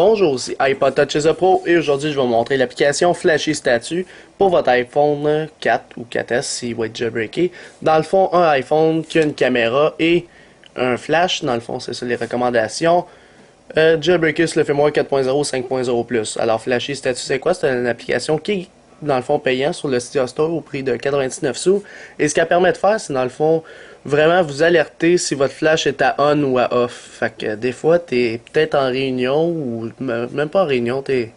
Bonjour, c'est iPod Touch The Pro et aujourd'hui je vais vous montrer l'application Flashy Statue pour votre iPhone 4 ou 4S s'il va être jailbreaké. Dans le fond, un iPhone qui a une caméra et un flash, dans le fond c'est ça les recommandations. Jailbreaké sur le firmware 4.0 5.0+. Alors Flashy Statue c'est quoi? C'est une application qui est dans le fond payant sur le Cydia Store au prix de 99 sous. Et ce qu'elle permet de faire, c'est dans le fond vraiment vous alerter si votre flash est à on ou à off. Fait que des fois, t'es peut-être en réunion ou même pas en réunion, je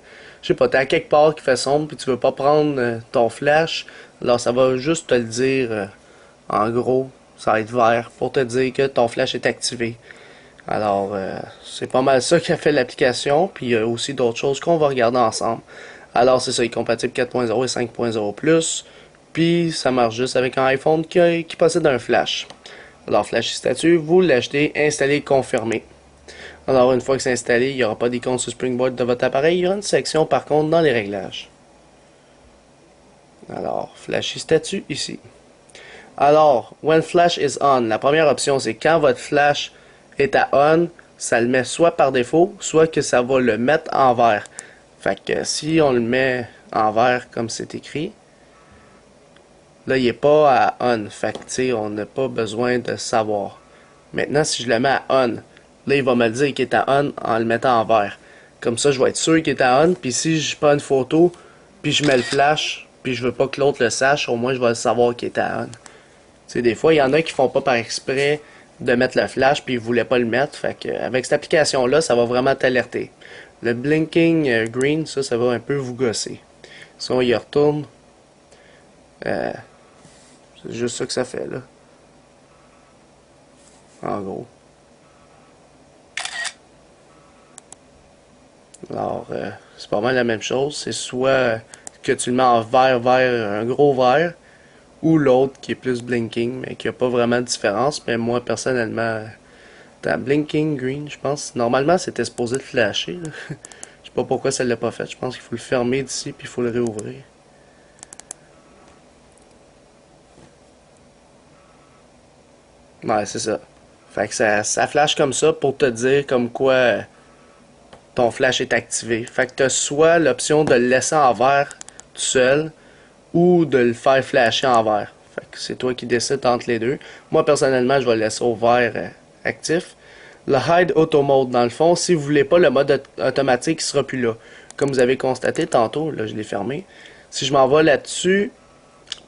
sais pas, t'es à quelque part qui fait sombre puis tu veux pas prendre ton flash. Alors ça va juste te le dire en gros, ça va être vert pour te dire que ton flash est activé. Alors c'est pas mal ça qu'a fait l'application, puis il y a aussi d'autres choses qu'on va regarder ensemble. Alors c'est ça, il est compatible 4.0 et 5.0+, puis ça marche juste avec un iPhone qui possède un flash. Alors Flashy Statue, vous l'achetez, installez, confirmez. Alors une fois que c'est installé, il n'y aura pas d'icône sur Springboard de votre appareil, il y aura une section par contre dans les réglages. Alors Flashy Statue ici. Alors, when flash is on, la première option c'est quand votre flash est à on, ça le met soit par défaut, soit que ça va le mettre en vert. Fait que si on le met en vert comme c'est écrit, là il n'est pas à on. Fait que on n'a pas besoin de savoir. Maintenant si je le mets à on, là il va me le dire qu'il est à on en le mettant en vert. Comme ça je vais être sûr qu'il est à on. Puis si je prends une photo, puis je mets le flash, puis je veux pas que l'autre le sache, au moins je vais le savoir qu'il est à on. T'sais, des fois il y en a qui font pas par exprès de mettre le flash puis ils voulaient pas le mettre. Fait que avec cette application là, ça va vraiment t'alerter. Le blinking green, ça va un peu vous gosser. Si on y retourne, c'est juste ça que ça fait là. En gros. Alors, c'est pas mal la même chose. C'est soit que tu le mets en vert, un gros vert, ou l'autre qui est plus blinking, mais qui a pas vraiment de différence. Mais moi, personnellement, t'as blinking green, je pense. Normalement, c'était supposé de flasher. Je sais pas pourquoi ça l'a pas fait. Je pense qu'il faut le fermer d'ici, puis il faut le réouvrir. Ouais, c'est ça. Fait que ça flash comme ça pour te dire comme quoi ton flash est activé. Fait que tu as soit l'option de le laisser en vert tout seul ou de le faire flasher en vert. Fait que c'est toi qui décides entre les deux. Moi personnellement, je vais le laisser au vert actif. Le Hide Auto Mode, dans le fond, si vous voulez pas le mode automatique, il sera plus là. Comme vous avez constaté tantôt, là je l'ai fermé. Si je m'en vais là-dessus,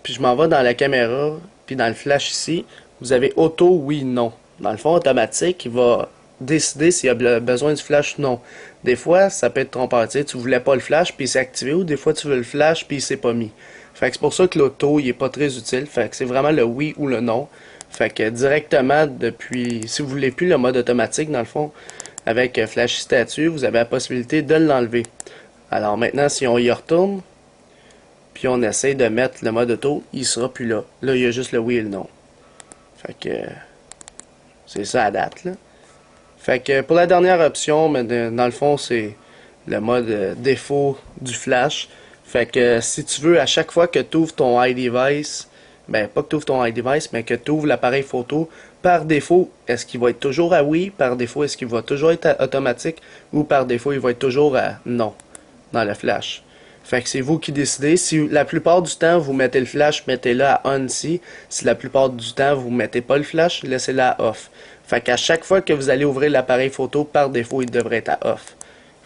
puis je m'en vais dans la caméra, puis dans le flash ici, vous avez auto, oui, non. Dans le fond, automatique, il va décider s'il y a besoin du flash ou non. Des fois, ça peut être trompeur. Tu voulais pas le flash, puis c'est activé, ou des fois, tu veux le flash, puis il s'est pas mis. Fait que c'est pour ça que l'auto, il est pas très utile. Fait que c'est vraiment le oui ou le non. Fait que directement, depuis, si vous voulez plus le mode automatique, dans le fond, avec Flashy Statue, vous avez la possibilité de l'enlever. Alors maintenant, si on y retourne, puis on essaie de mettre le mode auto, il sera plus là. Là, il y a juste le oui et le non. Fait que c'est ça à date, là. Fait que pour la dernière option, mais dans le fond, c'est le mode défaut du flash. Fait que si tu veux, à chaque fois que tu ouvres ton iDevice, ben pas que tu ouvres ton iDevice, mais que tu ouvres l'appareil photo, par défaut, est-ce qu'il va être toujours à oui? Par défaut, est-ce qu'il va toujours être automatique? Ou par défaut, il va être toujours à non dans le flash? Fait que c'est vous qui décidez. Si la plupart du temps vous mettez le flash, mettez-le à on ici. Si la plupart du temps vous mettez pas le flash, laissez-le à off. Fait qu'à chaque fois que vous allez ouvrir l'appareil photo, par défaut, il devrait être à off.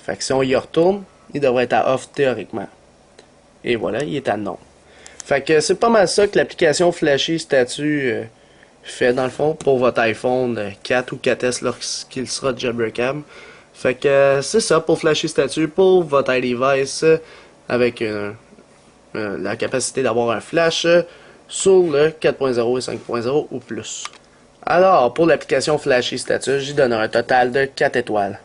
Fait que si on y retourne, il devrait être à off théoriquement. Et voilà, il est à non. Fait que c'est pas mal ça que l'application Flashy Statue fait dans le fond pour votre iPhone 4 ou 4S lorsqu'il sera jailbreakable. Fait que c'est ça pour Flashy Statue pour votre iDevice avec la capacité d'avoir un flash sur le 4.0 et 5.0 ou plus. Alors, pour l'application Flashy Statue, j'y donne un total de 4 étoiles.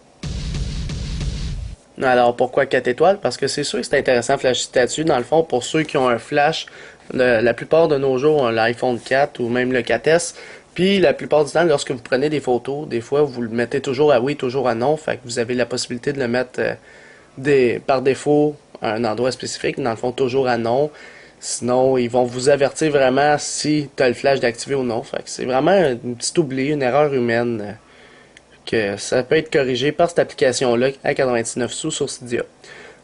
Alors, pourquoi 4 étoiles? Parce que c'est sûr que c'est intéressant Flashy Statue. Dans le fond, pour ceux qui ont un flash, la plupart de nos jours ont l'iPhone 4 ou même le 4S. Puis, la plupart du temps, lorsque vous prenez des photos, des fois, vous le mettez toujours à oui, toujours à non. Fait que vous avez la possibilité de le mettre par défaut à un endroit spécifique. Dans le fond, toujours à non. Sinon, ils vont vous avertir vraiment si tu as le flash d'activer ou non. Fait que c'est vraiment un petit oubli, une erreur humaine que ça peut être corrigé par cette application-là à 99 sous sur Cydia.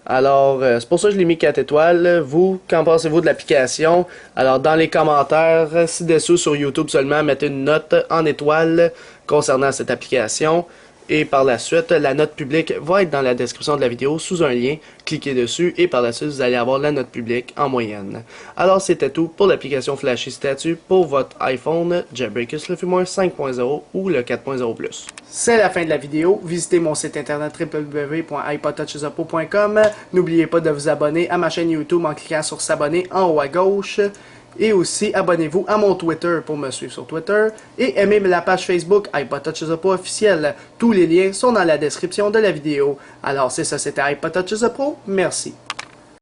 Alors, c'est pour ça que je l'ai mis 4 étoiles. Vous, qu'en pensez-vous de l'application? Alors, dans les commentaires, ci-dessous sur YouTube seulement, mettez une note en étoile concernant cette application. Et par la suite, la note publique va être dans la description de la vidéo sous un lien. Cliquez dessus et par la suite, vous allez avoir la note publique en moyenne. Alors, c'était tout pour l'application Flashy Statue pour votre iPhone Jailbreakers LuffyMore 5.0 ou le 4.0+. C'est la fin de la vidéo. Visitez mon site internet www.ipodtouchesupo.com. N'oubliez pas de vous abonner à ma chaîne YouTube en cliquant sur s'abonner en haut à gauche. Et aussi, abonnez-vous à mon Twitter pour me suivre sur Twitter. Et aimez la page Facebook iPodtouchesupo officielle. Tous les liens sont dans la description de la vidéo. Alors c'est ça, c'était iPodtouchesupo. Merci.